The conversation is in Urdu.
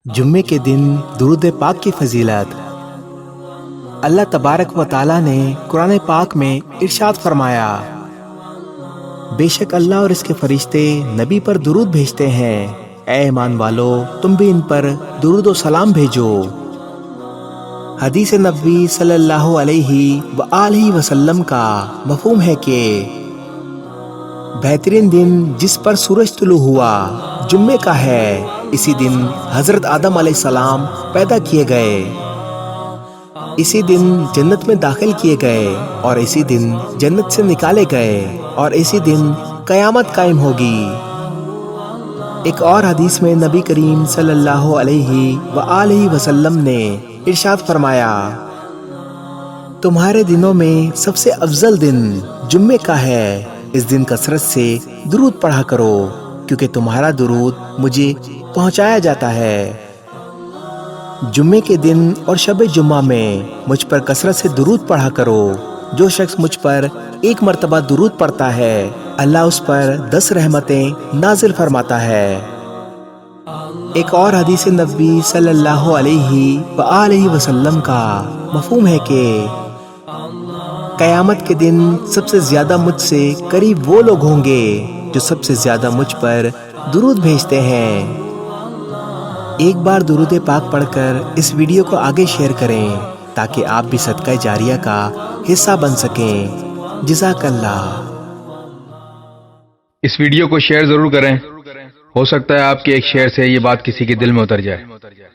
جمعے کے دن درود پاک کی فضیلت۔ اللہ تبارک و تعالیٰ نے قرآن پاک میں ارشاد فرمایا، بے شک اللہ اور اس کے فرشتے نبی پر درود بھیجتے ہیں، اے ایمان والو تم بھی ان پر درود و سلام بھیجو۔ حدیث نبوی صلی اللہ علیہ وآلہ وسلم کا مفہوم ہے کہ بہترین دن جس پر سورج طلوع ہوا جمعے کا ہے۔ اسی دن حضرت آدم علیہ السلام پیدا کیے گئے، اسی دن جنت میں داخل کیے گئے اور اسی دن جنت سے نکالے گئے اور اسی دن قیامت قائم ہوگی۔ ایک اور حدیث میں نبی کریم صلی اللہ علیہ وآلہ وسلم نے ارشاد فرمایا، تمہارے دنوں میں سب سے افضل دن جمعے کا ہے، اس دن کثرت سے درود پڑھا کرو کیونکہ تمہارا درود مجھے پہنچایا جاتا ہے۔ جمعے کے دن اور شب جمعہ میں مجھ پر کثرت سے درود پڑھا کرو۔ جو شخص مجھ پر ایک مرتبہ درود پڑھتا ہے اللہ اس پر 10 رحمتیں نازل فرماتا ہے۔ ایک اور حدیث نبوی صلی اللہ علیہ وآلہ وسلم کا مفہوم ہے کہ قیامت کے دن سب سے زیادہ مجھ سے قریب وہ لوگ ہوں گے جو سب سے زیادہ مجھ پر درود بھیجتے ہیں۔ ایک بار درود پاک پڑھ کر اس ویڈیو کو آگے شیئر کریں تاکہ آپ بھی صدقہ جاریہ کا حصہ بن سکیں۔ جزاک اللہ۔ اس ویڈیو کو شیئر ضرور کریں، ہو سکتا ہے آپ کے ایک شیئر سے یہ بات کسی کے دل میں اتر جائے۔